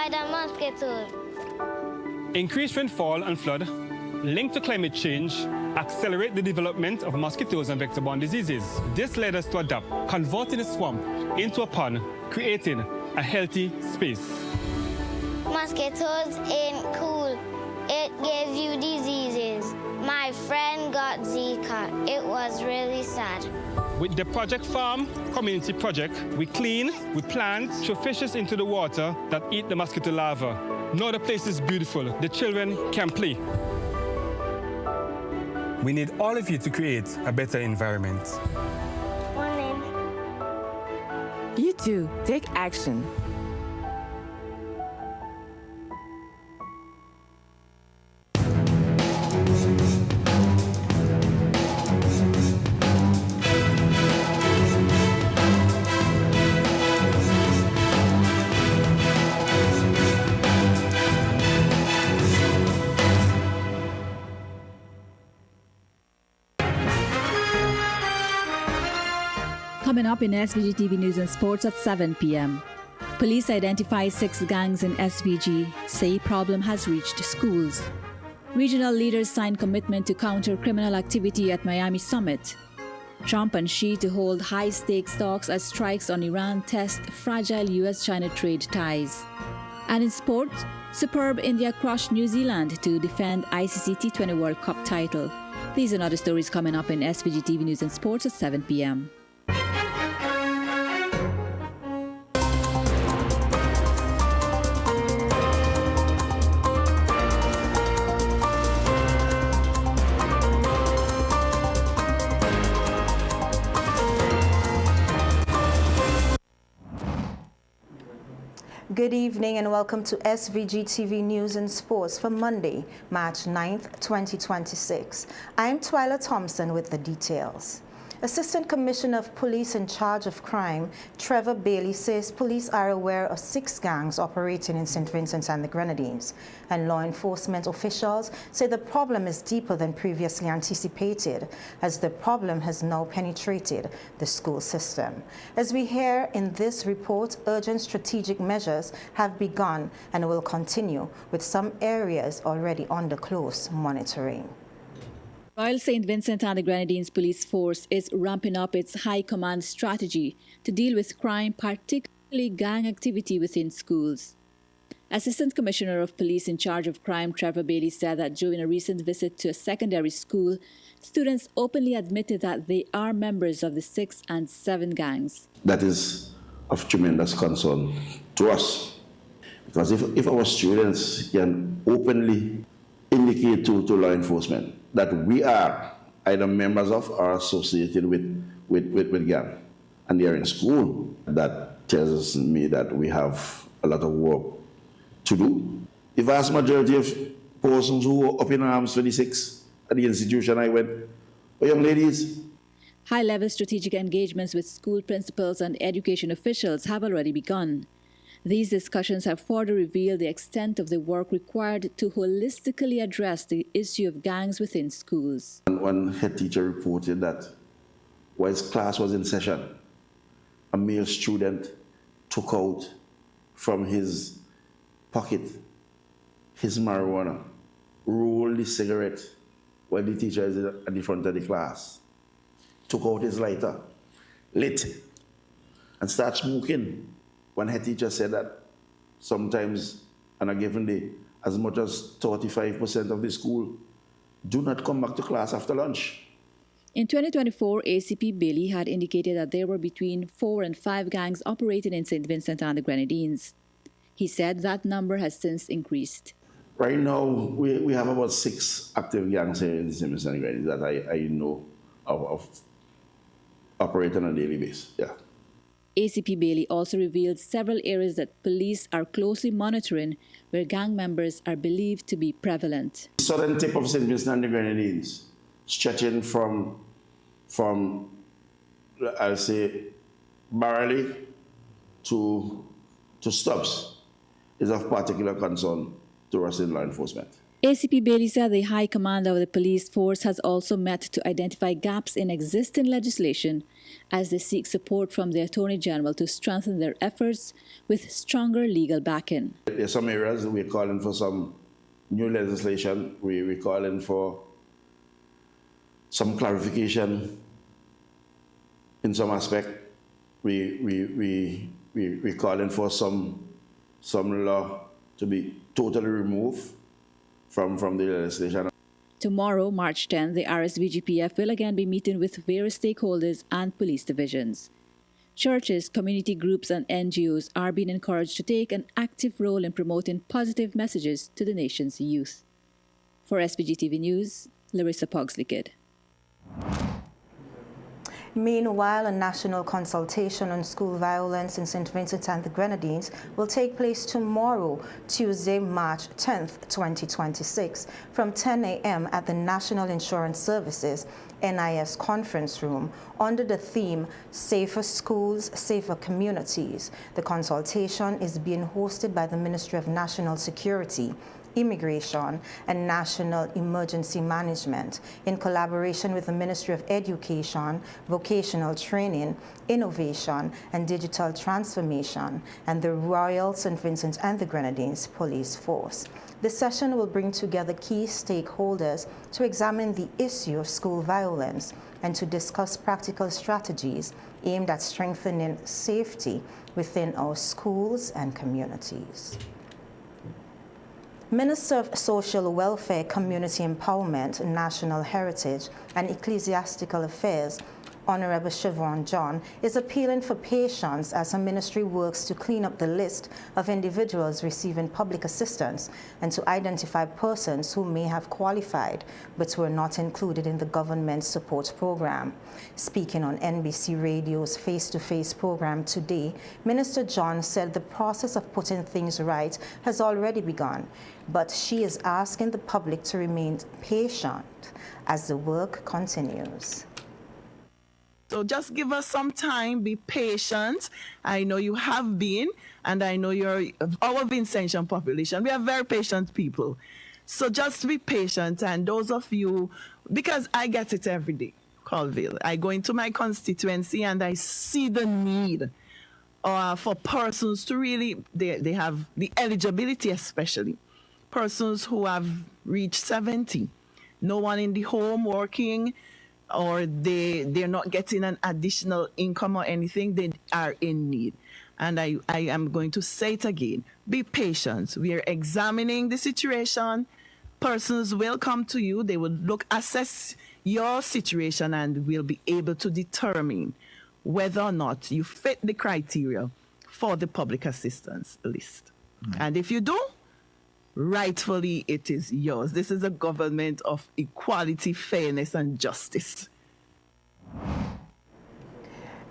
by the mosquitoes. Increased rainfall and flood linked to climate change accelerate the development of mosquitoes and vector-borne diseases. This led us to adopt converting a swamp into a pond, creating a healthy space. Mosquitoes ain't cool. It gives you diseases. My friend got Zika. It was really sad. With the Project Farm community project, we clean, we plant, throw fishes into the water that eat the mosquito larvae. Now the place is beautiful. The children can play. We need all of you to create a better environment. Morning. You too, take action. Coming up in SVG-TV News and Sports at 7 p.m. Police identify 6 gangs in SVG, say problem has reached schools. Regional leaders sign commitment to counter criminal activity at Miami Summit. Trump and Xi to hold high-stakes talks as strikes on Iran test fragile U.S.-China trade ties. And in sport, superb India crushed New Zealand to defend ICC T20 World Cup title. These and other stories coming up in SVG-TV News and Sports at 7 p.m. Good evening and welcome to SVG-TV News and Sports for Monday, March 9th, 2026. I'm Twyla Thompson with the details. Assistant Commissioner of Police in charge of crime, Trevor Bailey, says police are aware of 6 gangs operating in St. Vincent and the Grenadines, and law enforcement officials say the problem is deeper than previously anticipated, as the problem has now penetrated the school system. As we hear in this report, urgent strategic measures have begun and will continue, with some areas already under close monitoring. Royal St. Vincent and the Grenadines Police Force is ramping up its high command strategy to deal with crime, particularly gang activity within schools. Assistant Commissioner of Police in charge of crime, Trevor Bailey, said that during a recent visit to a secondary school, students openly admitted that they are members of the 6 and 7 gangs. That is of tremendous concern to us, because if our students can openly indicate to law enforcement that we are either members of or associated with gang, and they are in school, that tells me that we have a lot of work to do. The vast majority of persons who were up in arms for the 6 at the institution I went were young ladies. High-level strategic engagements with school principals and education officials have already begun. These discussions have further revealed the extent of the work required to holistically address the issue of gangs within schools. One head teacher reported that whilst class was in session, a male student took out from his pocket his marijuana, rolled the cigarette while the teacher is at the front of the class, took out his lighter, lit it, and started smoking. One head teacher said that sometimes on a given day, as much as 35% of the school do not come back to class after lunch. In 2024, ACP Bailey had indicated that there were between 4 and 5 gangs operating in St. Vincent and the Grenadines. He said that number has since increased. Right now, we have about 6 active gangs here in St. Vincent and the Grenadines that I know of operating on a daily basis. Yeah. ACP Bailey also revealed several areas that police are closely monitoring where gang members are believed to be prevalent. The southern tip of St. Vincent and the Grenadines, stretching from I'll say, Barley to Stubbs, is of particular concern to us in law enforcement. ACP Bailey said the High Commander of the police force has also met to identify gaps in existing legislation as they seek support from the Attorney General to strengthen their efforts with stronger legal backing. There's some areas we're calling for some new legislation. We're calling for some clarification in some aspect. We're calling for some law to be totally removed from the legislation. Tomorrow, March 10, the RSVGPF will again be meeting with various stakeholders and police divisions. Churches, community groups, and NGOs are being encouraged to take an active role in promoting positive messages to the nation's youth. For SVG-TV News, Larissa Pogsley-Kidd. Meanwhile, a national consultation on school violence in St. Vincent and the Grenadines will take place tomorrow, Tuesday, March 10th, 2026, from 10 a.m. at the National Insurance Services NIS Conference Room under the theme Safer Schools, Safer Communities. The consultation is being hosted by the Ministry of National Security, Immigration and National Emergency Management in collaboration with the Ministry of Education, Vocational Training, Innovation and Digital Transformation and the Royal St. Vincent and the Grenadines Police Force. The session will bring together key stakeholders to examine the issue of school violence and to discuss practical strategies aimed at strengthening safety within our schools and communities. Minister of Social Welfare, Community Empowerment, National Heritage and Ecclesiastical Affairs, Honorable Siobhan John, is appealing for patience as her ministry works to clean up the list of individuals receiving public assistance and to identify persons who may have qualified but were not included in the government support program. Speaking on NBC Radio's face-to-face program today, Minister John said the process of putting things right has already begun, but she is asking the public to remain patient as the work continues. So just give us some time, be patient. I know you have been, and I know you're our Vincentian population. We are very patient people. So just be patient, and those of you, because I get it every day, Colville. I go into my constituency and I see the need for persons to really, they have the eligibility, especially persons who have reached 70. No one in the home working, or they're not getting an additional income or anything, they are in need. And I am going to say it again, be patient. We are examining the situation. Persons will come to you, they will assess your situation and will be able to determine whether or not you fit the criteria for the public assistance list. And if you do, rightfully, it is yours. This is a government of equality, fairness, and justice.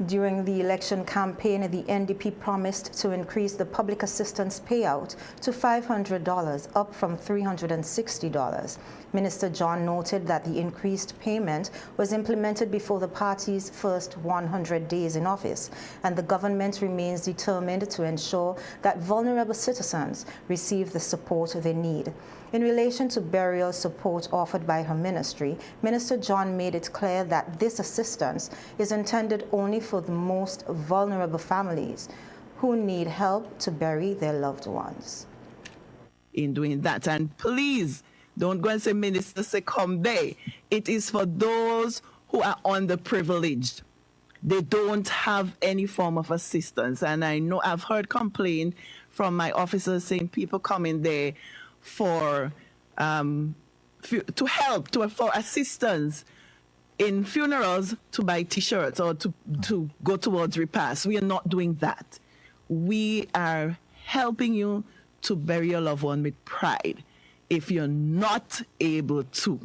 During the election campaign, the NDP promised to increase the public assistance payout to $500, up from $360. Minister John noted that the increased payment was implemented before the party's first 100 days in office, and the government remains determined to ensure that vulnerable citizens receive the support they need. In relation to burial support offered by her ministry, Minister John made it clear that this assistance is intended only for the most vulnerable families who need help to bury their loved ones. In doing that, and please don't go and say, Minister, say come there. It is for those who are underprivileged. They don't have any form of assistance. And I know I've heard complaint from my officers saying people come in there for for assistance in funerals, to buy T-shirts or to go towards repast. We are not doing that. We are helping you to bury your loved one with pride if you're not able to.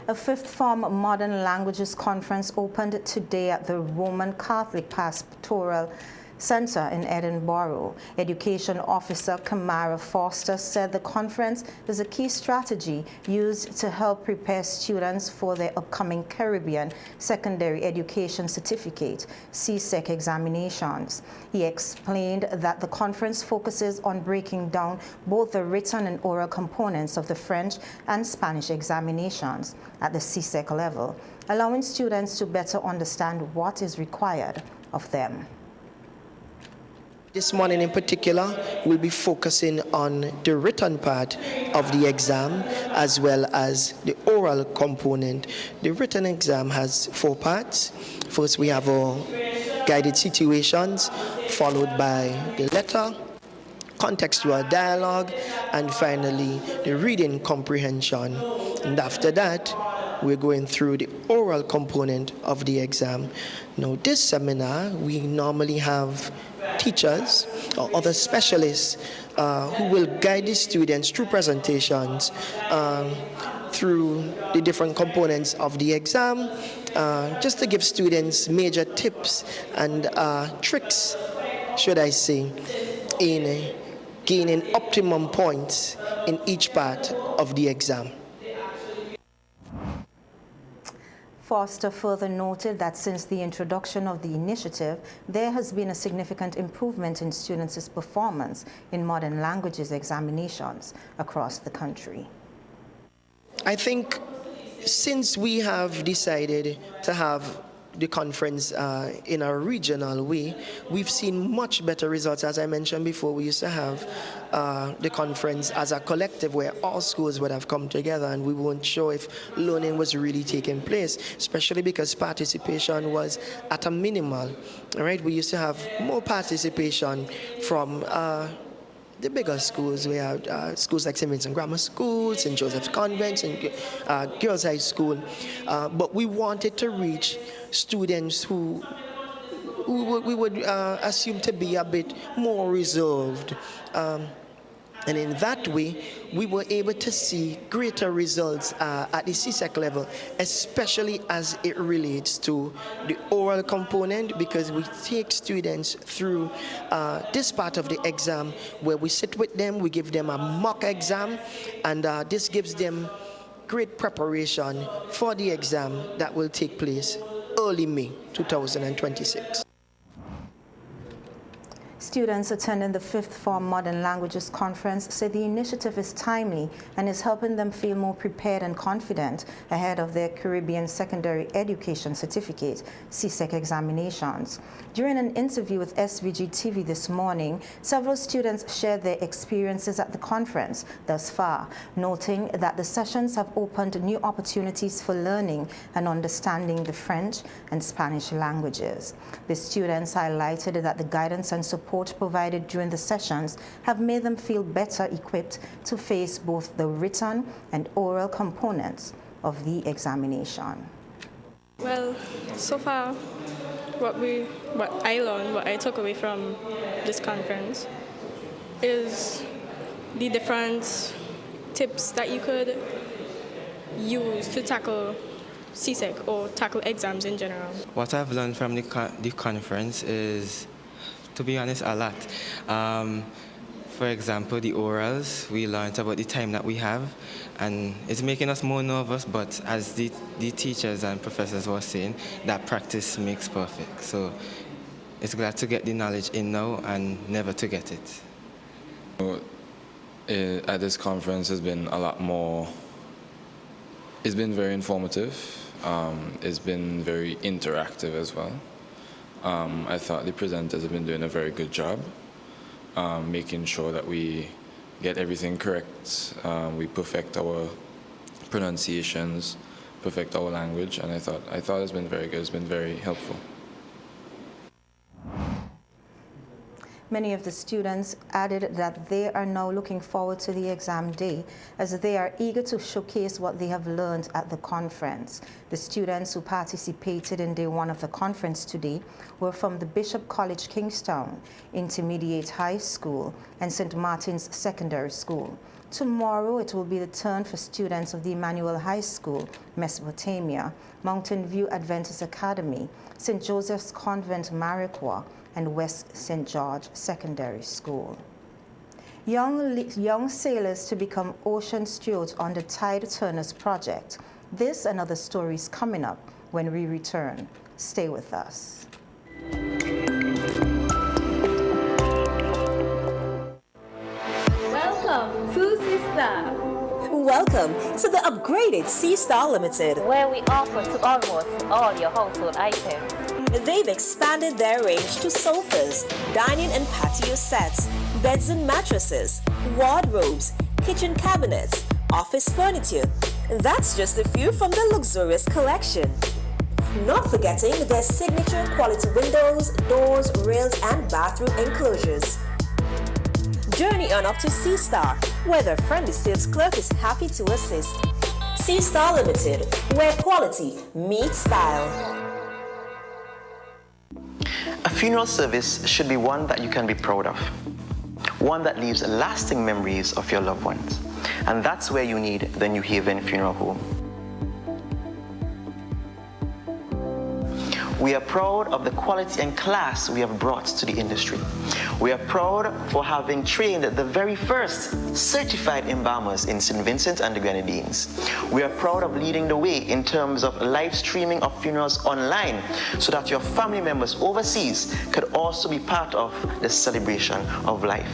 A fifth form modern languages conference opened today at the Roman Catholic Pastoral Center in Edinburgh. Education Officer Kamara Foster said the conference is a key strategy used to help prepare students for their upcoming Caribbean Secondary Education Certificate (CSEC) examinations. He explained that the conference focuses on breaking down both the written and oral components of the French and Spanish examinations at the CSEC level, allowing students to better understand what is required of them. This morning in particular, we'll be focusing on the written part of the exam as well as the oral component. The written exam has 4 parts. First, we have our guided situations, followed by the letter, contextual dialogue, and finally the reading comprehension. And after that, we're going through the oral component of the exam. Now, this seminar, we normally have teachers or other specialists who will guide the students through presentations, through the different components of the exam, just to give students major tips and tricks, should I say, in gaining optimum points in each part of the exam. Foster further noted that since the introduction of the initiative, there has been a significant improvement in students' performance in modern languages examinations across the country. I think since we have decided to have the conference in a regional way, we've seen much better results. As I mentioned before, we used to have the conference as a collective where all schools would have come together and we weren't sure if learning was really taking place, especially because participation was at a minimal. All right, we used to have more participation from the bigger schools. We have schools like St. Vincent Grammar School, St. Joseph's Convent, and Girls High School. But we wanted to reach students who we would assume to be a bit more reserved. And in that way, we were able to see greater results at the CSEC level, especially as it relates to the oral component, because we take students through this part of the exam where we sit with them, we give them a mock exam, and this gives them great preparation for the exam that will take place early May 2026. Students attending the 5th Form Modern Languages Conference say the initiative is timely and is helping them feel more prepared and confident ahead of their Caribbean Secondary Education Certificate (CSEC) examinations. During an interview with SVG-TV this morning, several students shared their experiences at the conference thus far, noting that the sessions have opened new opportunities for learning and understanding the French and Spanish languages. The students highlighted that the guidance and support provided during the sessions have made them feel better equipped to face both the written and oral components of the examination. Well, so far, what I learned, what I took away from this conference is the different tips that you could use to tackle CSEC or tackle exams in general. What I've learned from the conference is, to be honest, a lot. For example, the orals, we learned about the time that we have, and it's making us more nervous, but as the teachers and professors were saying, that practice makes perfect. So it's glad to get the knowledge in now and never to get it. At this conference has been a lot more, it's been very informative, it's been very interactive as well. I thought the presenters have been doing a very good job, making sure that we get everything correct, we perfect our pronunciations, perfect our language, and I thought it's been very good, it's been very helpful. Many of the students added that they are now looking forward to the exam day as they are eager to showcase what they have learned at the conference. The students who participated in day 1 of the conference today were from the Bishop College Kingstown, Intermediate High School, and St. Martin's Secondary School. Tomorrow it will be the turn for students of the Emmanuel High School, Mesopotamia, Mountain View Adventist Academy, St. Joseph's Convent, Mariquah, and West St. George Secondary School. Young sailors to become ocean stewards on the Tide Turners project. This and other stories coming up when we return. Stay with us. Welcome to Sista. Welcome to the upgraded Sea Star Limited, where we offer to almost all your household items. They've expanded their range to sofas, dining and patio sets, beds and mattresses, wardrobes, kitchen cabinets, office furniture. That's just a few from the luxurious collection. Not forgetting their signature quality windows, doors, rails, and bathroom enclosures. Journey on up to Sea Star, where their friendly sales clerk is happy to assist. Sea Star Limited, where quality meets style. A funeral service should be one that you can be proud of, one that leaves lasting memories of your loved ones. And that's where you need the New Haven Funeral Home. We are proud of the quality and class we have brought to the industry. We are proud for having trained the very first certified embalmers in St. Vincent and the Grenadines. We are proud of leading the way in terms of live streaming of funerals online so that your family members overseas could also be part of the celebration of life.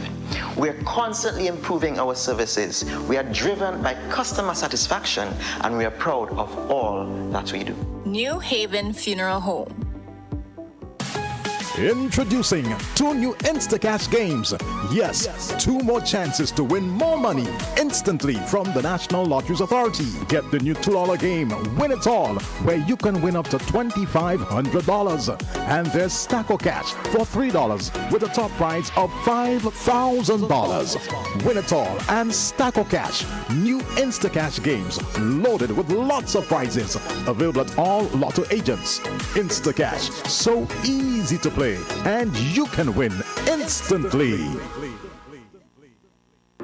We are constantly improving our services. We are driven by customer satisfaction, and we are proud of all that we do. New Haven Funeral Home. Introducing 2 new Instacash games. Yes, 2 more chances to win more money instantly from the National Lotteries Authority. Get the new $2 game, Win It All, where you can win up to $2,500. And there's Stacko Cash for $3 with a top prize of $5,000. Win It All and Stacko Cash, new Instacash games loaded with lots of prizes. Available at all Lotto agents. Instacash, so easy to play, and you can win instantly.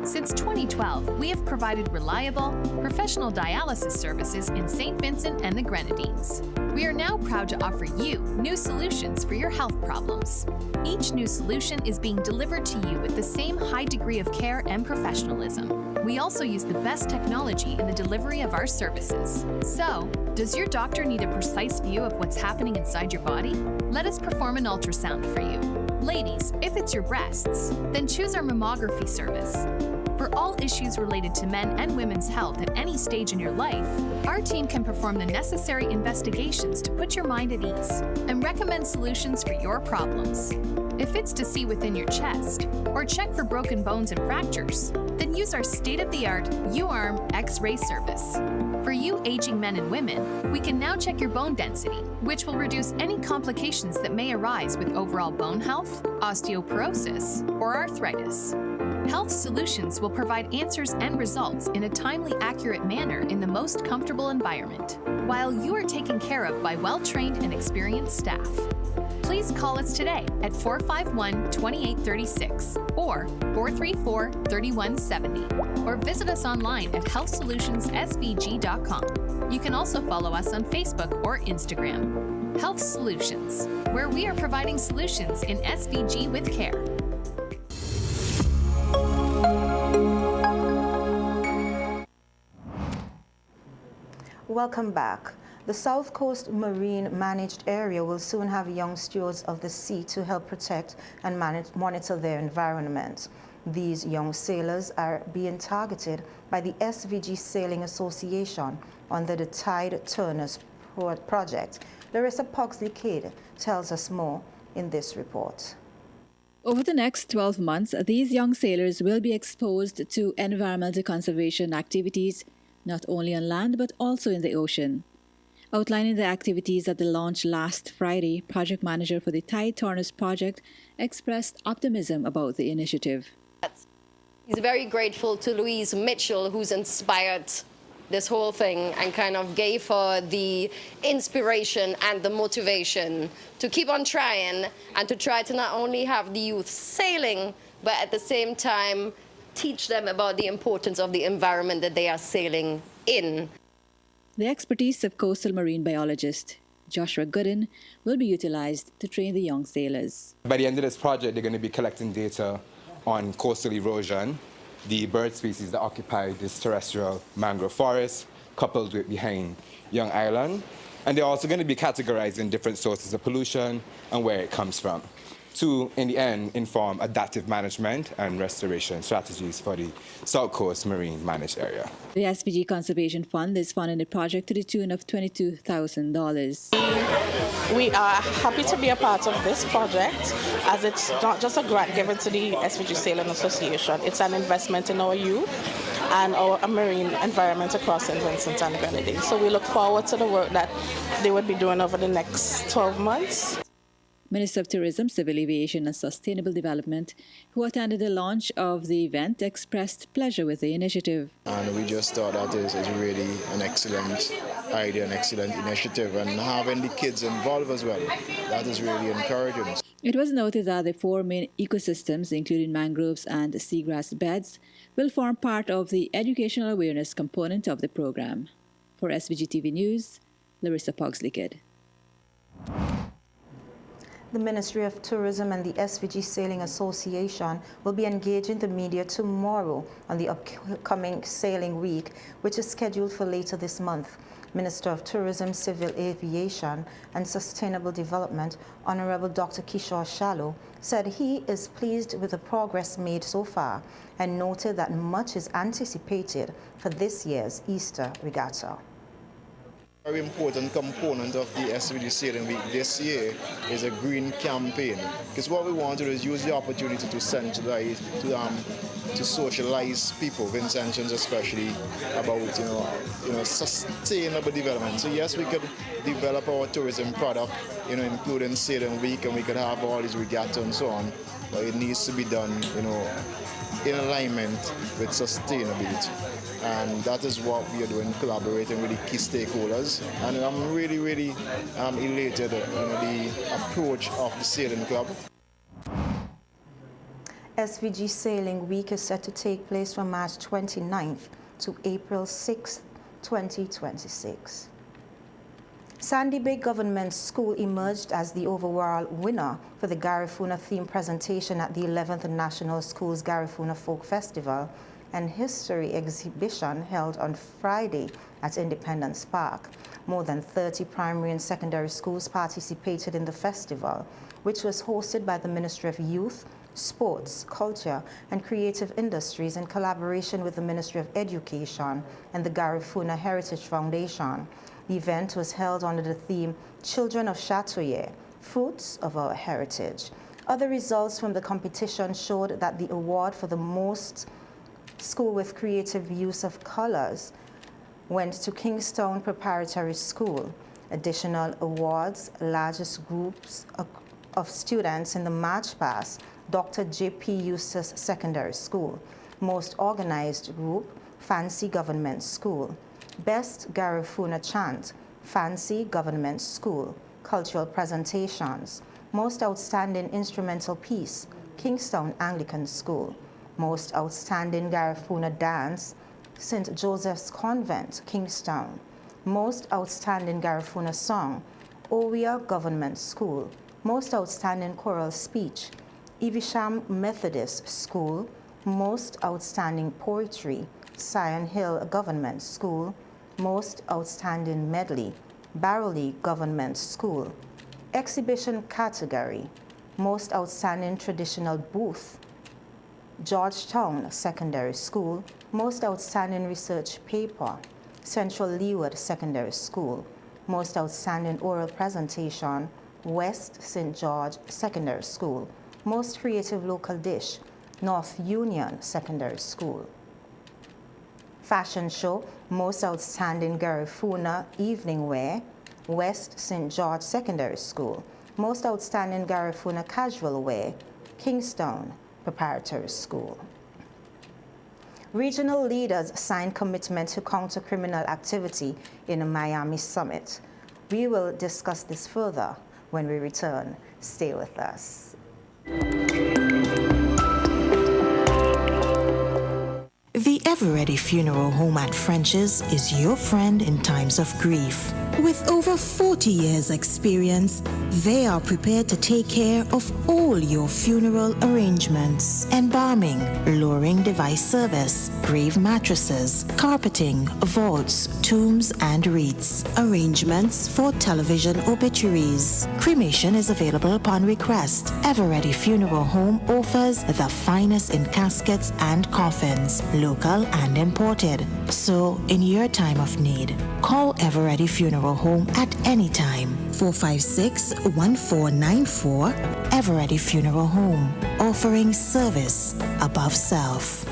Since 2012, we have provided reliable, professional dialysis services in St. Vincent and the Grenadines. We are now proud to offer you new solutions for your health problems. Each new solution is being delivered to you with the same high degree of care and professionalism. We also use the best technology in the delivery of our services. So, does your doctor need a precise view of what's happening inside your body? Let us perform an ultrasound for you. Ladies, if it's your breasts, then choose our mammography service. For all issues related to men and women's health at any stage in your life, our team can perform the necessary investigations to put your mind at ease and recommend solutions for your problems. If it's to see within your chest or check for broken bones and fractures, then use our state-of-the-art U-Arm X-ray service. For you aging men and women, we can now check your bone density, which will reduce any complications that may arise with overall bone health, osteoporosis, or arthritis. Health Solutions will provide answers and results in a timely, accurate manner in the most comfortable environment, while you are taken care of by well-trained and experienced staff. Please call us today at 451-2836 or 434-3170, or visit us online at healthsolutionsSVG.com. You can also follow us on Facebook or Instagram. Health Solutions, where we are providing solutions in SVG with care. Welcome back. The South Coast Marine Managed Area will soon have young stewards of the sea to help protect and monitor their environment. These young sailors are being targeted by the SVG Sailing Association under the Tide Turners project. Larissa Pogsley-Cade tells us more in this report. Over the next 12 months, these young sailors will be exposed to environmental conservation activities, not only on land but also in the ocean. Outlining the activities at the launch last Friday, project manager for the Tide Turners project expressed optimism about the initiative. He's very grateful to Louise Mitchell, who's inspired this whole thing and kind of gave her the inspiration and the motivation to keep on trying and to try to not only have the youth sailing, but at the same time teach them about the importance of the environment that they are sailing in. The expertise of coastal marine biologist Joshua Gooden, will be utilized to train the young sailors. By the end of this project, they're going to be collecting data on coastal erosion, the bird species that occupy this terrestrial mangrove forest, coupled with behind Young Island. And they're also going to be categorizing different sources of pollution and where it comes from, to, in the end, inform adaptive management and restoration strategies for the South Coast Marine Managed Area. The SVG Conservation Fund is funding the project to the tune of $22,000. We are happy to be a part of this project, as it's not just a grant given to the SVG Sailing Association. It's an investment in our youth and our marine environment across St. Vincent and the Grenadines. So we look forward to the work that they would be doing over the next 12 months. Minister of Tourism, Civil Aviation and Sustainable Development, who attended the launch of the event, expressed pleasure with the initiative. And we just thought that is really an excellent idea, an excellent initiative, and having the kids involved as well, that is really encouraging. It was noted that the 4 main ecosystems, including mangroves and seagrass beds, will form part of the educational awareness component of the program. For SVG-TV News, Larissa Pogsley-Kidd. The Ministry of Tourism and the SVG Sailing Association will be engaging the media tomorrow on the upcoming sailing week, which is scheduled for later this month. Minister of Tourism, Civil Aviation and Sustainable Development, Honorable Dr. Kishore Shallow, said he is pleased with the progress made so far and noted that much is anticipated for this year's Easter Regatta. A very important component of the SVG Sailing Week this year is a green campaign, because what we want to do is use the opportunity to sensitize, to socialize people, Vincentians especially, about sustainable development. So yes, we could develop our tourism product, including Sailing Week, and we could have all these regatta and so on, but it needs to be done, in alignment with sustainability. And that is what we are doing, collaborating with the key stakeholders. And I'm really elated at the approach of the Sailing Club. SVG Sailing Week is set to take place from March 29th to April 6th, 2026. Sandy Bay Government School emerged as the overall winner for the Garifuna theme presentation at the 11th National Schools Garifuna Folk Festival and History exhibition held on Friday at Independence Park. More than 30 primary and secondary schools participated in the festival, which was hosted by the Ministry of Youth, Sports, Culture and Creative Industries in collaboration with the Ministry of Education and the Garifuna Heritage Foundation. The event was held under the theme Children of Chatoyer, Fruits of Our Heritage. Other results from the competition showed that the award for the most school with creative use of colors went to Kingstown Preparatory School. Additional awards, largest groups of students in the March Pass, Dr. J.P. Eustace Secondary School. Most organized group, Fancy Government School. Best Garifuna Chant, Fancy Government School. Cultural presentations. Most outstanding instrumental piece, Kingstown Anglican School. Most outstanding Garifuna dance, St. Joseph's Convent, Kingstown. Most outstanding Garifuna song, Owia Government School. Most outstanding choral speech, Evesham Methodist School. Most outstanding poetry, Sion Hill Government School. Most outstanding medley, Barrowley Government School. Exhibition category, most outstanding traditional booth, Georgetown Secondary School. Most outstanding research paper, Central Leeward Secondary School. Most outstanding oral presentation, West St. George Secondary School. Most creative local dish, North Union Secondary School. Fashion show, most outstanding Garifuna evening wear, West St. George Secondary School. Most outstanding Garifuna casual wear, Kingstown Preparatory School. Regional leaders signed commitment to counter criminal activity in a Miami summit. We will discuss this further when we return. Stay with us. The Ever Ready Funeral Home at French's is your friend in times of grief. With over 40 years' experience, they are prepared to take care of all your funeral arrangements. Embalming, lowering device service, grave mattresses, carpeting, vaults, tombs, and wreaths. Arrangements for television obituaries. Cremation is available upon request. Ever-Ready Funeral Home offers the finest in caskets and coffins, local and imported. So, in your time of need, call Ever-Ready Funeral Home at any time. 456-1494. Ever-Ready Funeral Home, offering service above self.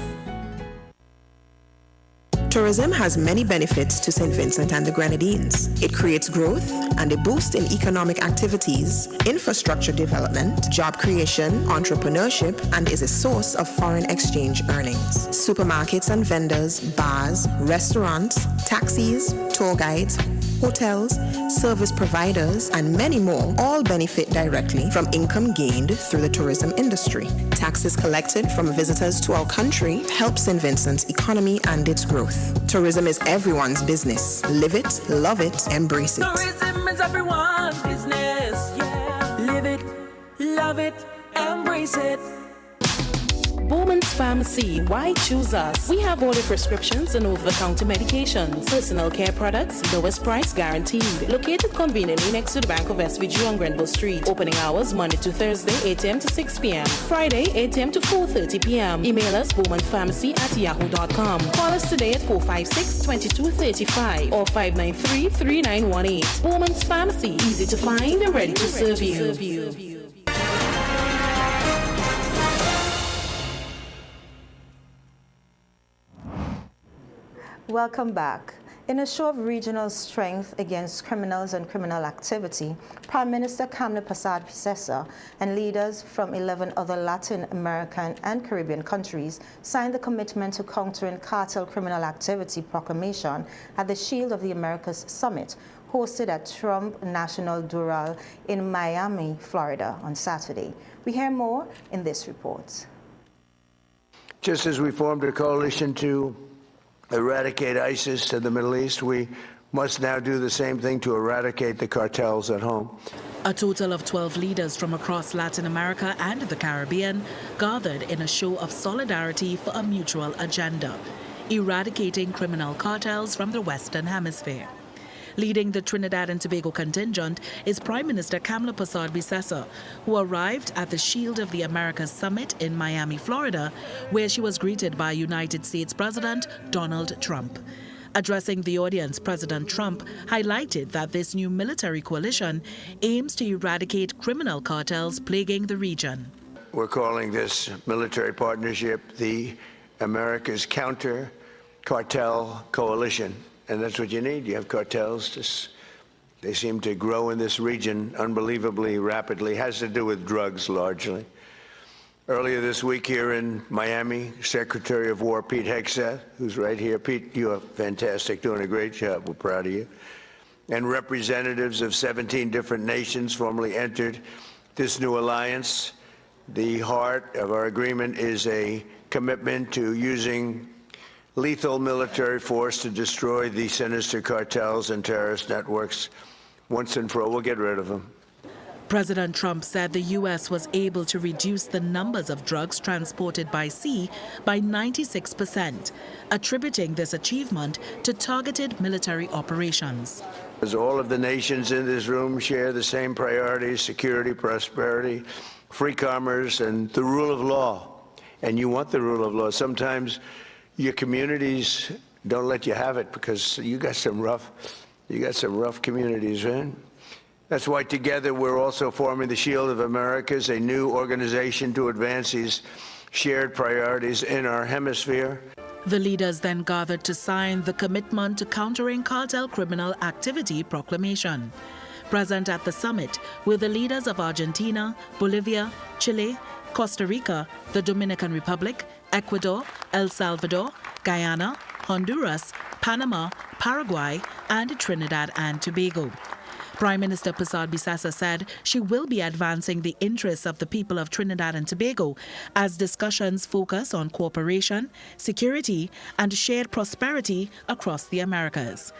Tourism has many benefits to St. Vincent and the Grenadines. It creates growth and a boost in economic activities, infrastructure development, job creation, entrepreneurship, and is a source of foreign exchange earnings. Supermarkets and vendors, bars, restaurants, taxis, tour guides, hotels, service providers, and many more all benefit directly from income gained through the tourism industry. Taxes collected from visitors to our country help St. Vincent's economy and its growth. Tourism is everyone's business. Live it, love it, embrace it. Tourism is everyone's business. Yeah. Live it, love it, embrace it. Bowman's Pharmacy, why choose us? We have all the prescriptions and over-the-counter medications, personal care products, lowest price guaranteed. Located conveniently next to the Bank of SVG on Grenville Street. Opening hours Monday to Thursday, 8 a.m. to 6 p.m. Friday, 8 a.m. to 4:30 p.m. Email us bowmanpharmacy@yahoo.com. Call us today at 456-2235 or 593-3918. Bowman's Pharmacy, easy to find and ready to serve you. Welcome back. In a show of regional strength against criminals and criminal activity, Prime Minister Kamla Persad-Bissessar and leaders from 11 other Latin American and Caribbean countries signed the Commitment to Countering Cartel Criminal Activity proclamation at the Shield of the Americas Summit, hosted at Trump National Doral in Miami, Florida on Saturday. We hear more in this report. Just as we formed a coalition to eradicate ISIS in the Middle East, we must now do the same thing to eradicate the cartels at home. A total of 12 leaders from across Latin America and the Caribbean gathered in a show of solidarity for a mutual agenda, eradicating criminal cartels from the Western Hemisphere. Leading the Trinidad and Tobago contingent is Prime Minister Kamla Persad-Bissessar, who arrived at the Shield of the Americas Summit in Miami, Florida, where she was greeted by United States President Donald Trump. Addressing the audience, President Trump highlighted that this new military coalition aims to eradicate criminal cartels plaguing the region. We're calling this military partnership the America's Counter Cartel Coalition. And that's what you need. You have cartels. They seem to grow in this region unbelievably rapidly. It has to do with drugs, largely. Earlier this week here in Miami, Secretary of War Pete Hegseth, who's right here. Pete, you are fantastic, doing a great job. We're proud of you. And representatives of 17 different nations formally entered this new alliance. The heart of our agreement is a commitment to using lethal military force to destroy the sinister cartels and terrorist networks once and for all. We'll get rid of them. President Trump said the U.S. was able to reduce the numbers of drugs transported by sea by 96%, attributing this achievement to targeted military operations. As all of the nations in this room share the same priorities: security, prosperity, free commerce, and the rule of law. And you want the rule of law. Sometimes your communities don't let you have it because you got some rough communities, right? That's why together we're also forming the Shield of Americas, a new organization to advance these shared priorities in our hemisphere. The leaders then gathered to sign the Commitment to Countering Cartel Criminal Activity proclamation. Present at the summit were the leaders of Argentina, Bolivia, Chile, Costa Rica, the Dominican Republic, Ecuador, El Salvador, Guyana, Honduras, Panama, Paraguay, and Trinidad and Tobago. Prime Minister Persad-Bissessar said she will be advancing the interests of the people of Trinidad and Tobago as discussions focus on cooperation, security, and shared prosperity across the Americas.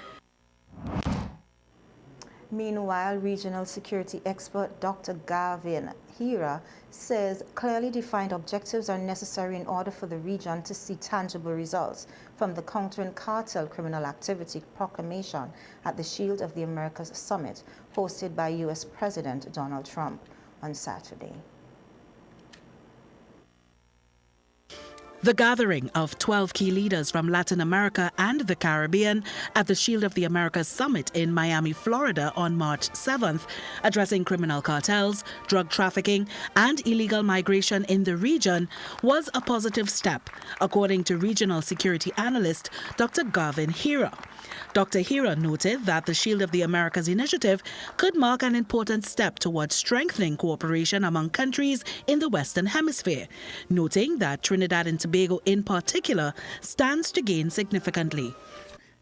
Meanwhile, regional security expert Dr. Gavin Hira says clearly defined objectives are necessary in order for the region to see tangible results from the Countering Cartel Criminal Activity proclamation at the Shield of the Americas Summit hosted by U.S. President Donald Trump on Saturday. The gathering of 12 key leaders from Latin America and the Caribbean at the Shield of the Americas Summit in Miami, Florida on March 7th, addressing criminal cartels, drug trafficking, and illegal migration in the region, was a positive step, according to regional security analyst Dr. Gavin Hira. Dr. Hira noted that the Shield of the Americas initiative could mark an important step towards strengthening cooperation among countries in the Western Hemisphere, noting that Trinidad and Tobago in particular stands to gain significantly.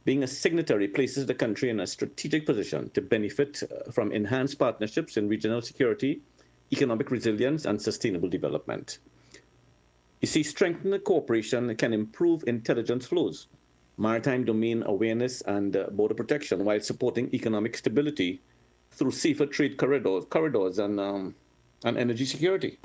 Being a signatory places the country in a strategic position to benefit from enhanced partnerships in regional security, economic resilience, and sustainable development. You see, strengthening cooperation can improve intelligence flows, maritime domain awareness, and border protection, while supporting economic stability through safer trade corridors and energy security.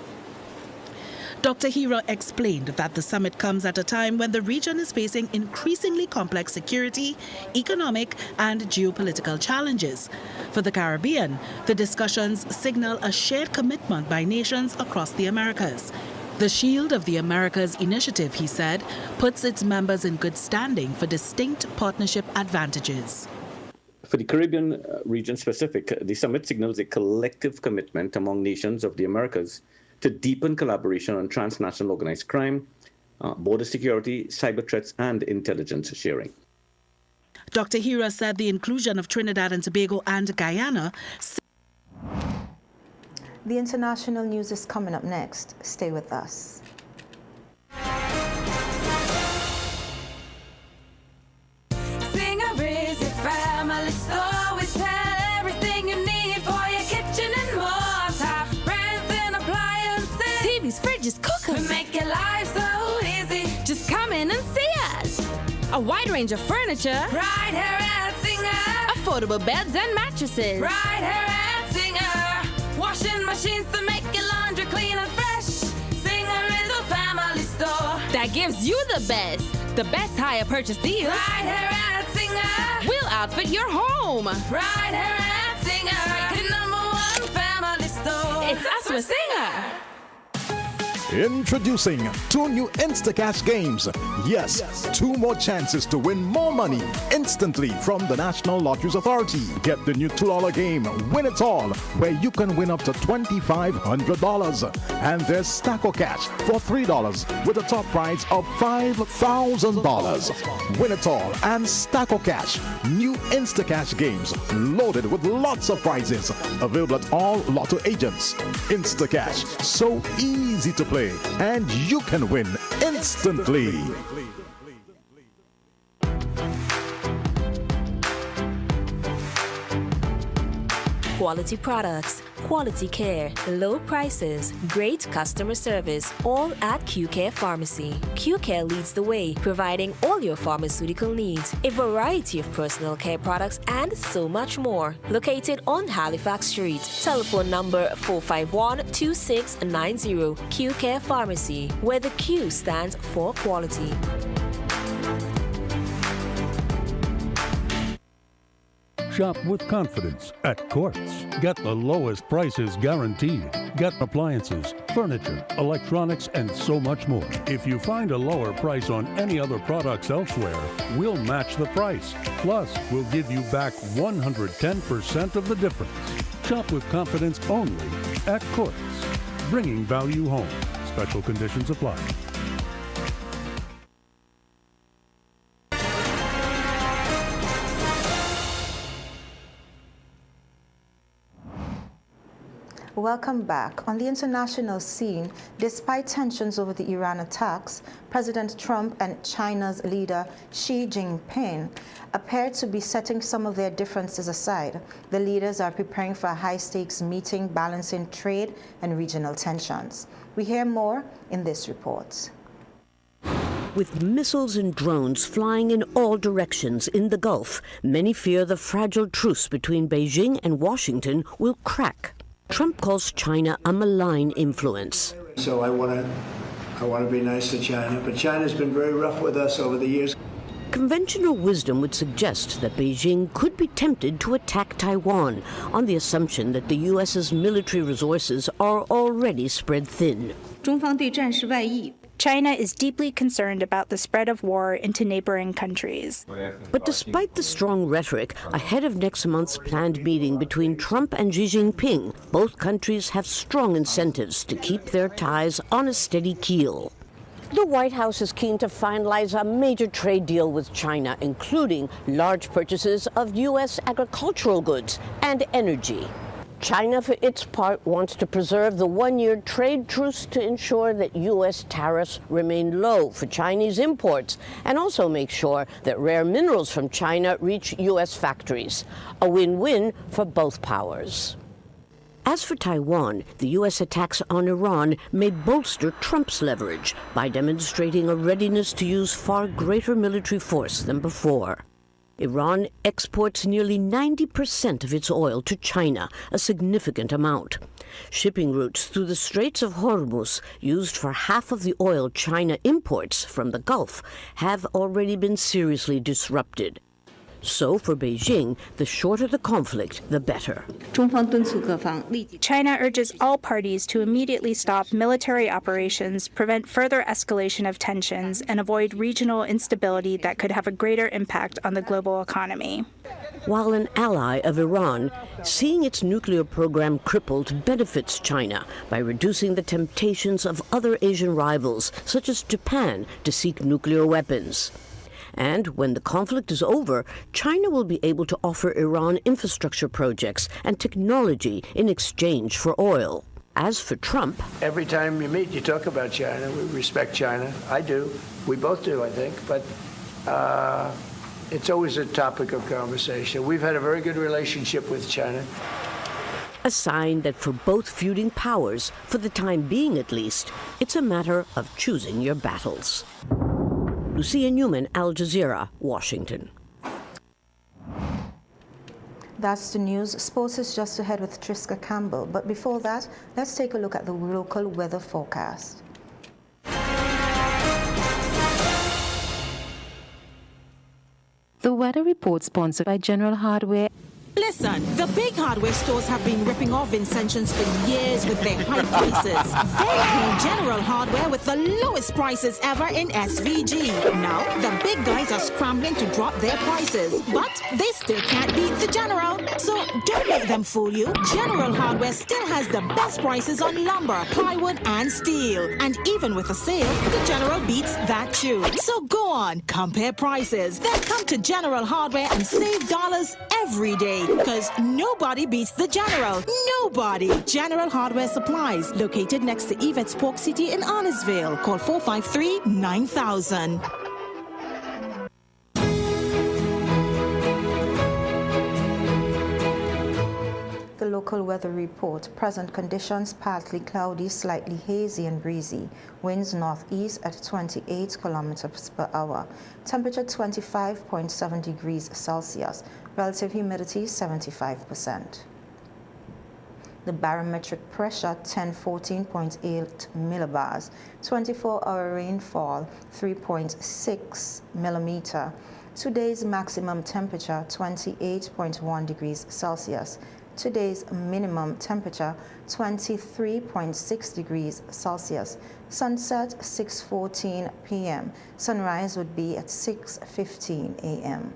Dr. Hira explained that the summit comes at a time when the region is facing increasingly complex security, economic, and geopolitical challenges. For the Caribbean, the discussions signal a shared commitment by nations across the Americas. The Shield of the Americas initiative, he said, puts its members in good standing for distinct partnership advantages. For the Caribbean region specific, the summit signals a collective commitment among nations of the Americas to deepen collaboration on transnational organized crime, border security, cyber threats, and intelligence sharing. Dr. Hira said the inclusion of Trinidad and Tobago and Guyana. The international news is coming up next. Stay with us. Singer is a family store. We sell everything you need for your kitchen and more. Top brands and appliances. TVs, fridges, cookers. We make your life so easy. Just come in and see us. A wide range of furniture. Right here at Singer. Affordable beds and mattresses. Right here at Singer. Washing machines to make your laundry clean and fresh. Singer is a family store that gives you the best hire purchase deals. Right here at Singer. We'll outfit your home. Right here at Singer. The #1 family store. It's us with Singer. Introducing 2 new Instacash games. Yes, 2 more chances to win more money instantly from the National Lotteries Authority. Get the new $2 game, Win It All, where you can win up to $2,500. And there's Stacko Cash for $3 with a top prize of $5,000. Win It All and Stacko Cash, new Instacash games loaded with lots of prizes. Available at all Lotto agents. Instacash, so easy to play, and you can win instantly. Quality products, quality care, low prices, great customer service, all at Q-Care Pharmacy. Q-Care leads the way, providing all your pharmaceutical needs, a variety of personal care products, and so much more. Located on Halifax Street. Telephone number 451-2690. Q-Care Pharmacy, where the Q stands for quality. Shop with confidence at Courts. Get the lowest prices guaranteed. Get appliances, furniture, electronics, and so much more. If you find a lower price on any other products elsewhere, we'll match the price. Plus, we'll give you back 110% of the difference. Shop with confidence only at Courts. Bringing value home. Special conditions apply. Welcome back. On the international scene, despite tensions over the Iran attacks, President Trump and China's leader Xi Jinping appear to be setting some of their differences aside. The leaders are preparing for a high-stakes meeting balancing trade and regional tensions. We hear more in this report. With missiles and drones flying in all directions in the Gulf, many fear the fragile truce between Beijing and Washington will crack. Trump calls China a malign influence. So I want to be nice to China, but China's been very rough with us over the years. Conventional wisdom would suggest that Beijing could be tempted to attack Taiwan on the assumption that the U.S.'s military resources are already spread thin. China is deeply concerned about the spread of war into neighboring countries. But despite the strong rhetoric, ahead of next month's planned meeting between Trump and Xi Jinping, both countries have strong incentives to keep their ties on a steady keel. The White House is keen to finalize a major trade deal with China, including large purchases of U.S. agricultural goods and energy. China, for its part, wants to preserve the one-year trade truce to ensure that U.S. tariffs remain low for Chinese imports and also make sure that rare minerals from China reach U.S. factories. A win-win for both powers. As for Taiwan, the U.S. attacks on Iran may bolster Trump's leverage by demonstrating a readiness to use far greater military force than before. Iran exports nearly 90% of its oil to China, a significant amount. Shipping routes through the Straits of Hormuz, used for half of the oil China imports from the Gulf, have already been seriously disrupted. So for Beijing, the shorter the conflict, the better. China urges all parties to immediately stop military operations, prevent further escalation of tensions, and avoid regional instability that could have a greater impact on the global economy. While an ally of Iran, seeing its nuclear program crippled benefits China by reducing the temptations of other Asian rivals, such as Japan, to seek nuclear weapons. And when the conflict is over, China will be able to offer Iran infrastructure projects and technology in exchange for oil. As for Trump, every time you meet, you talk about China. We respect China. I do. We both do, I think. But it's always a topic of conversation. We've had a very good relationship with China. A sign that for both feuding powers, for the time being at least, it's a matter of choosing your battles. Lucia Newman, Al Jazeera, Washington. That's the news. Sports is just ahead with Triska Campbell. But before that, let's take a look at the local weather forecast. The weather report sponsored by General Hardware. Listen, the big hardware stores have been ripping off Vincentians for years with their high prices. They came General Hardware with the lowest prices ever in SVG. Now, the big guys are scrambling to drop their prices, but they still can't beat the General. So don't let them fool you. General Hardware still has the best prices on lumber, plywood, and steel. And even with a sale, the General beats that too. So go on, compare prices. Then come to General Hardware and save dollars every day. Because nobody beats the General. Nobody. General Hardware Supplies, located next to Yvette's Pork City in Arnesville. Call 453-9000. The local weather report. Present conditions: partly cloudy, slightly hazy and breezy. Winds northeast at 28 kilometers per hour. Temperature 25.7 degrees Celsius. Relative humidity 75%. The barometric pressure 1014.8 millibars. 24-hour rainfall 3.6 millimeter. Today's maximum temperature 28.1 degrees Celsius. Today's minimum temperature 23.6 degrees Celsius. Sunset 6:14 p.m. Sunrise would be at 6:15 a.m.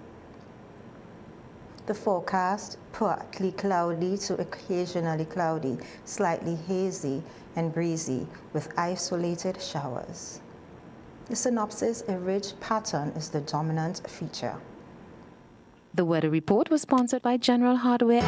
The forecast: partly cloudy to occasionally cloudy, slightly hazy and breezy with isolated showers. The synopsis: a ridge pattern is the dominant feature. The weather report was sponsored by General Hardware.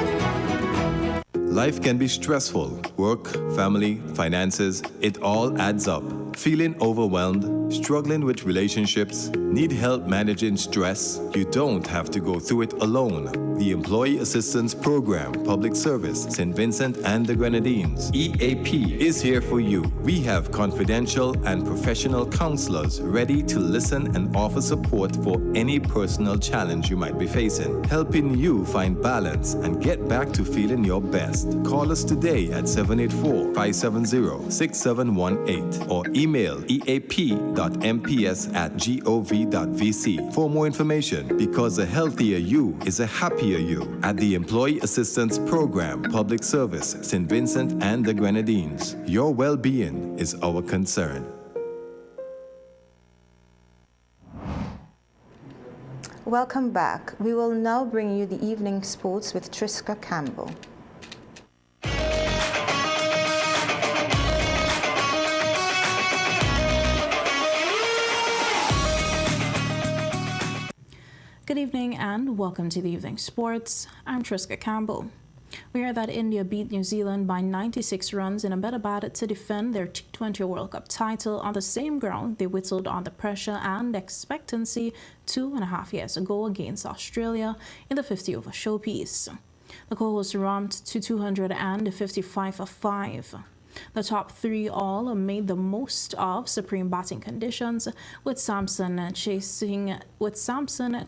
Life can be stressful. Work, family, finances, it all adds up. Feeling overwhelmed? Struggling with relationships? Need help managing stress? You don't have to go through it alone. The Employee Assistance Program, Public Service, St. Vincent and the Grenadines, EAP, is here for you. We have confidential and professional counselors ready to listen and offer support for any personal challenge you might be facing, helping you find balance and get back to feeling your best. Call us today at 784-570-6718 or email eap.mps@gov.vc for more information, because a healthier you is a happier you. At the Employee Assistance Program, Public Service, St. Vincent and the Grenadines, your well-being is our concern. Welcome back. We will now bring you the evening sports with Triska Campbell. Good evening and welcome to the evening sports. I'm Triska Campbell. We heard that India beat New Zealand by 96 runs in a better battle to defend their T20 World Cup title on the same ground they whittled on the pressure and expectancy 2.5 years ago against Australia in the 50-over showpiece. The goal was ramped to 255 for 5. The top three all made the most of supreme batting conditions, with Samson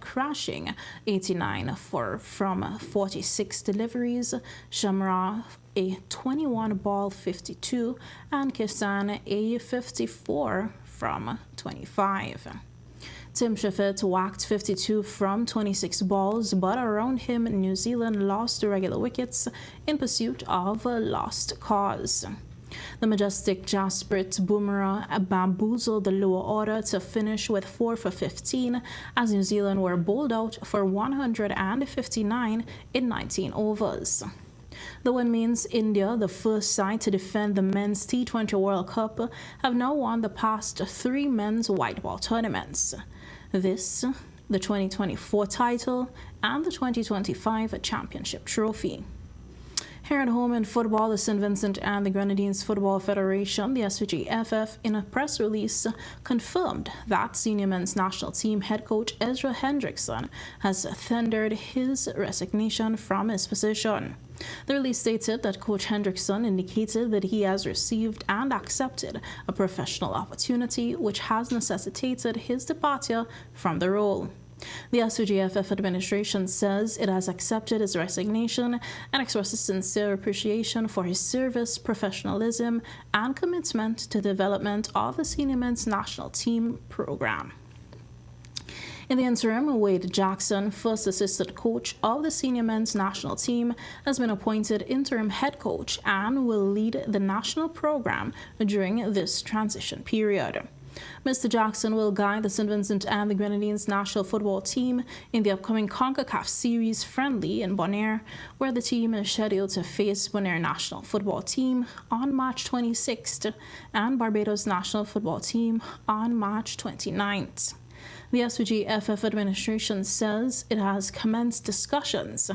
crashing 89 from 46 deliveries, Shamra a 21-ball 52, and Kisan a 54 from 25. Tim Sheffert whacked 52 from 26 balls, but around him, New Zealand lost the regular wickets in pursuit of a lost cause. The majestic Jasprit Bumrah bamboozled the lower order to finish with 4 for 15 as New Zealand were bowled out for 159 in 19 overs. The win means India, the first side to defend the men's T20 World Cup, have now won the past 3 men's white ball tournaments. This, the 2024 title, and the 2025 championship trophy. Here at home in football, the St. Vincent and the Grenadines Football Federation, the SVGFF, in a press release confirmed that senior men's national team head coach Ezra Hendrickson has tendered his resignation from his position. The release stated that Coach Hendrickson indicated that he has received and accepted a professional opportunity which has necessitated his departure from the role. The SVGFF administration says it has accepted his resignation and expresses sincere appreciation for his service, professionalism, and commitment to the development of the senior men's national team program. In the interim, Wade Jackson, first assistant coach of the senior men's national team, has been appointed interim head coach and will lead the national program during this transition period. Mr. Jackson will guide the St. Vincent and the Grenadines national football team in the upcoming CONCACAF Series friendly in Bonaire, where the team is scheduled to face Bonaire national football team on March 26th and Barbados national football team on March 29th. The SVGFF administration says it has commenced discussions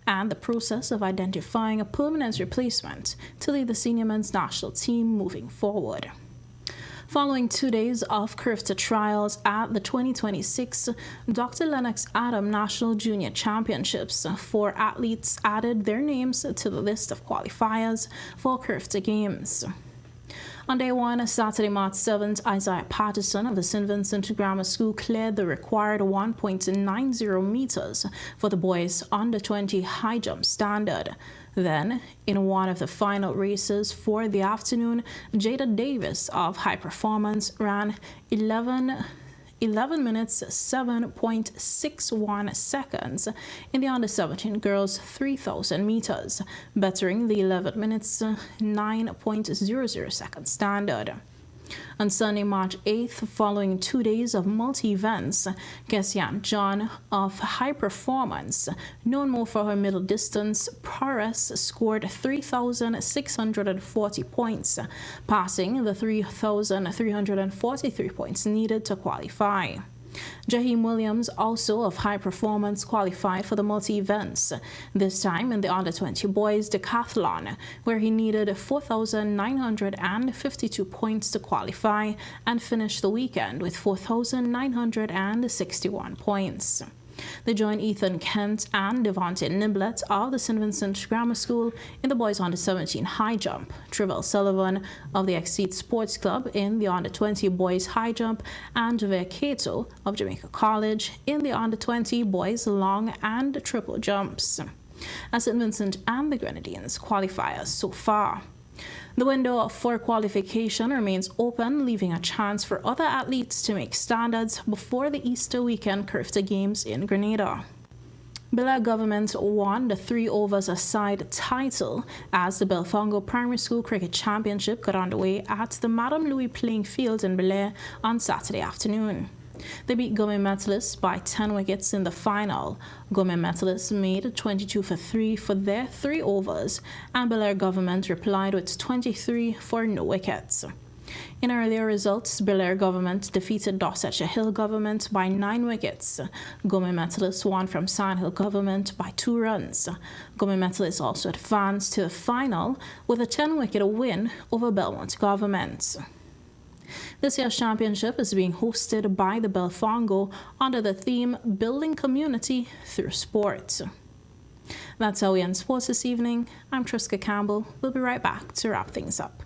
and the process of identifying a permanent replacement to lead the senior men's national team moving forward. Following 2 days of CRIFTA trials at the 2026 Dr. Lennox Adam National Junior Championships, 4 athletes added their names to the list of qualifiers for CRIFTA Games. On day 1, Saturday, March 7th, Isaiah Patterson of the St. Vincent Grammar School cleared the required 1.90 meters for the boys under 20 high jump standard. Then, in one of the final races for the afternoon, Jada Davis of High Performance ran 11 minutes 7.61 seconds in the under-17 girls 3,000 meters, bettering the 11 minutes 9.00 second standard. On Sunday, March 8th, following 2 days of multi-events, Kesian John of High Performance, known more for her middle distance prowess, scored 3,640 points, passing the 3,343 points needed to qualify. Jaheim Williams, also of high performance, qualified for the multi-events, this time in the under-20 boys decathlon, where he needed 4,952 points to qualify and finished the weekend with 4,961 points. They joined Ethan Kent and Devontae Niblett of the St. Vincent Grammar School in the boys under-17 high jump, Trevor Sullivan of the Exceed Sports Club in the under-20 boys high jump, and Javier Cato of Jamaica College in the under-20 boys long and triple jumps. As St. Vincent and the Grenadines qualifiers so far. The window for qualification remains open, leaving a chance for other athletes to make standards before the Easter weekend Curfew Games in Grenada. Belair Government won the 3 overs aside title as the Belfongo Primary School Cricket Championship got underway at the Madame Louis playing field in Belair on Saturday afternoon. They beat Gome Metalists by 10 wickets in the final. Gome Metalists made 22 for 3 for their 3 overs, and Belair Government replied with 23 for no wickets. In earlier results, Belair Government defeated Dorsetshire Hill Government by 9 wickets. Gome Metalists won from Sandhill Government by 2 runs. Gome Metalists also advanced to the final with a 10-wicket win over Belmont Government. This year's championship is being hosted by the Belfongo under the theme Building Community Through Sport. That's how we end sports this evening. I'm Triska Campbell. We'll be right back to wrap things up.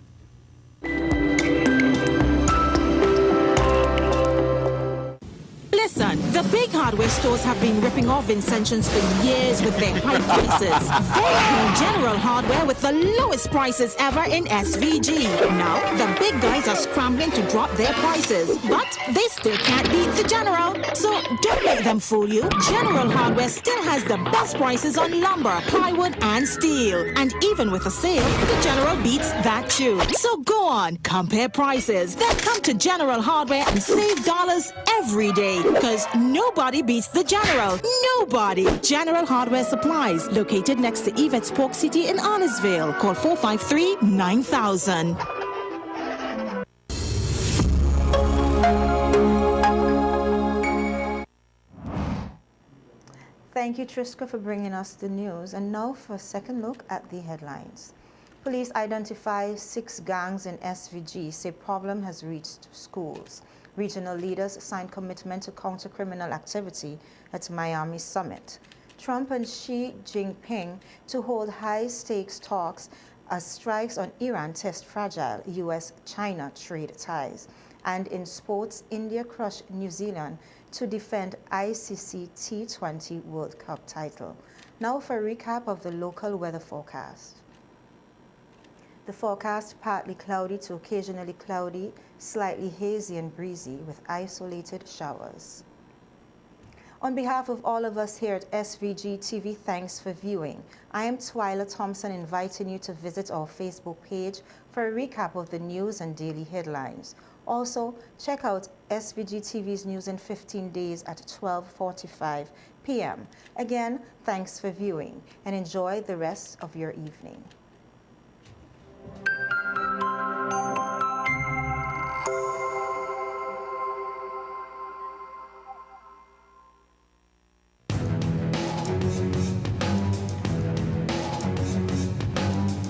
Listen, the big hardware stores have been ripping off Vincentians for years with their high prices. They are General Hardware with the lowest prices ever in SVG. Now, the big guys are scrambling to drop their prices, but they still can't beat the General. So don't let them fool you. General Hardware still has the best prices on lumber, plywood, and steel. And even with a sale, the General beats that too. So go on, compare prices. Then come to General Hardware and save dollars every day. Because nobody beats the General. Nobody. General Hardware Supplies, located next to Yvette's Pork City in Arnesville. Call 453-9000. Thank you, Triska, for bringing us the news. And now for a second look at the headlines. Police identify 6 gangs in SVG, say problem has reached schools. Regional leaders signed commitment to counter criminal activity at Miami summit. Trump and Xi Jinping to hold high-stakes talks as strikes on Iran test fragile U.S.-China trade ties. And in sports, India crushed New Zealand to defend ICC T20 World Cup title. Now for a recap of the local weather forecast. The forecast partly cloudy to occasionally cloudy, slightly hazy and breezy with isolated showers. On behalf of all of us here at SVG-TV, thanks for viewing. I am Twyla Thompson, inviting you to visit our Facebook page for a recap of the news and daily headlines. Also, check out SVG-TV's News in 15 Days at 12:45 p.m. Again, thanks for viewing and enjoy the rest of your evening.